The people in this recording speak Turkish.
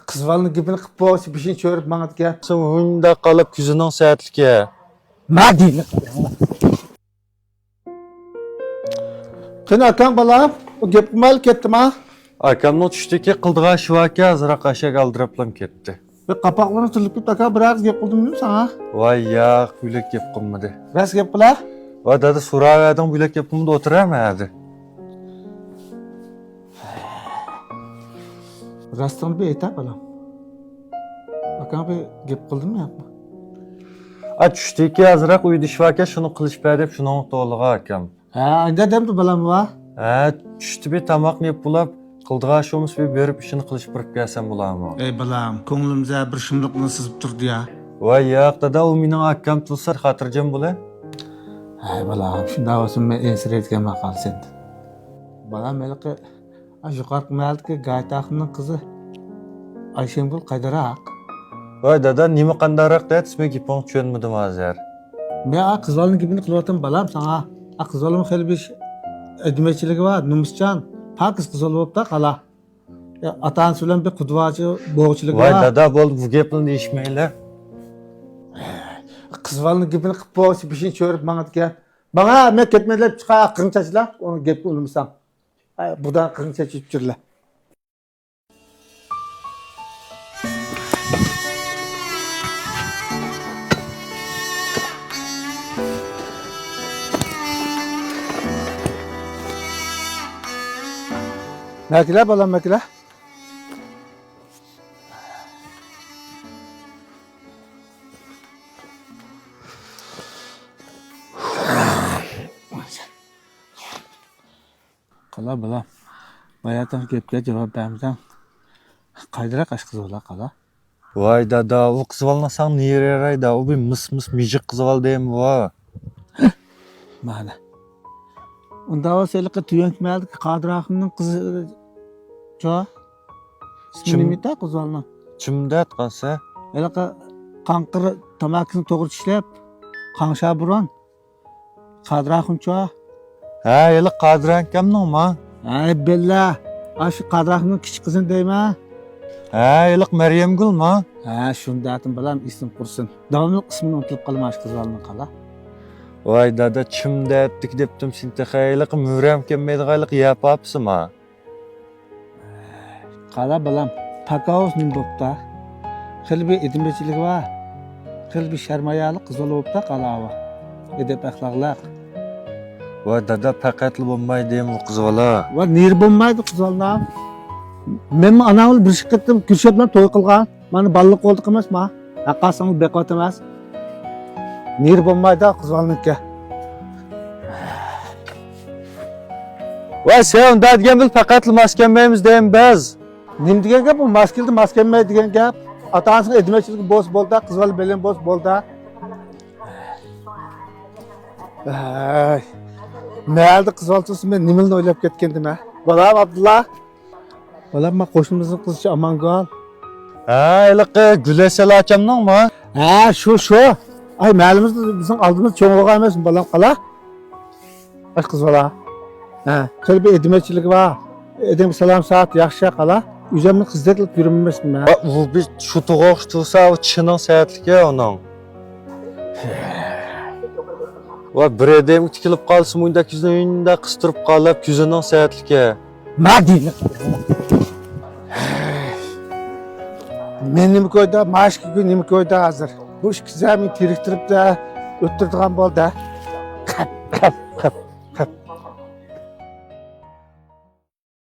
Kız valını gibini kıp boğası bir şey çörüp bana gel. Sen huyunda kalıp küzünün saatlik. Ma değil. Sen akan balam, o gep mal kettim ha. Akamın düşteki kıldığa şivaki azırak aşağı kaldırıplam ketti. Ve kapaklarını tırlıp bir taka bırak gep buldum değil mi sana? Vay ya, bülek yapımıdı. Res gep bula. Vay dada suravedin bülek yapımında oturamadı. Rastını bir etap balam. Akan bir gep kıldın mı yapma? Düşteki azırak uydu şivaki şunu kılıç bedip şunu doğuluğa akam. Ne demdi balam va? Düştü bir tamak yap bulap, kıldığa şomuz bir börüp işini kılıç bırıp gelsen bulamı. Ey balam, ko'nglimizga bir shimliqni sızıp turdi ya. Vay ya, dada o mening akam tulsar hatırcam bula. Ay balam, shunda olsun men ensirayotgan maqal senda. Balam melaqi yuqorqi maldagi Gaytaxonning qizi Ayshemgul qaydaroq. Vay dada nima qandaroq da ismi gipon tushunmadim azar. Men qiz bolani gibini qilyapman balam sana. Qiz bolam xeli bir edmechiligi bor, numuschan. Pakiz qiz bola bo'libdi qala. Atanisi bilan bir qudvachi bo'g'chiligi bor. Vay dada bol bu gapni deyishmaylar. Qiz bolani gibini qilib bo'g'chi bir şey cho'rib bana gel. Bana men ketmadlab chiqay aqing chachlar, onu gapga ulamsam. Buradan aqing chachib jirlar. Makla balam makla. Qala balam. Bayatan gapga javob bermasang qaydaroq ash qizolar qala. Vay dada o kızvalnasan niye yarayda o bir mıs micik kızval deyim va. Mana. Unda o seliqi tuyankmaldi Qadirahimning qizi cho. İsmi nima ta qizvalni? Chimdat qasa. Elaqa qanqir tamakini to'g'ri tishlab, qansha buron. Qadirahim cho. Ha, yeli Qadiran kamning ma. Ay bella. Ash Qadirahimning kichik qizini deyman. Ha, yeli Maryamgul ma. Ha, shundatim bilan ism qursin. Davomli ismini unutilib qolmash qizvalni qala. Vay dada chimdatdik debdim sinta xayliq muram kelmaydiganlik yapapsima. Qala balam, takaos nim bo'pta. Xil bir edimchiligi bor. Xil bir sharmayali qizil bo'pta qalava. Edep axloqlar. Vay dada faqatli bo'lmaydi deyim bu qizvala. Va nir bo'lmaydi qizallar. Men anavul bir shiqatdim Kürshad bilan to'y qilgan. Mana balliq qo'ldiq emasmi? Haqqasini beqot emas. Nir bo'lmaydi qizalniki. Vay sen dadgan bil faqatli maskanmaymiz deyim biz. Nim degan gap bu maskildi maskanmay degan gap. Atasini edmechiligi bo'z bo'ldi, qizval bilan bo'z bo'ldi. Ay. Neydi qizvalchisi men nimani o'ylab ketgandim ha? Balam Abdullah. Balam men qo'shnimizning qizicha Amangul. Ha, yeli Gülasel achamning ma. Ha, shu. Ay, ma'lummiz bizning oldimiz cho'ng'o'g'a emasmi balam qala? Ay qizvala. Ha, qil bir edmechiligi bor. Edim salom saat yaxshi qala. Üzümün qizdek yürünmesmi ha? Bu bir şu to'g'oq tursa o chinin saatligi onun. Va bir edem tikilib qolsa munda kuzunda qistirib qolib kuzining saatligi. Ma deydi. Men nima ko'yda, mashq nima ko'yda hozir. Bu ish kizamin tiriktirib da o'ttirdigan bo'ldi.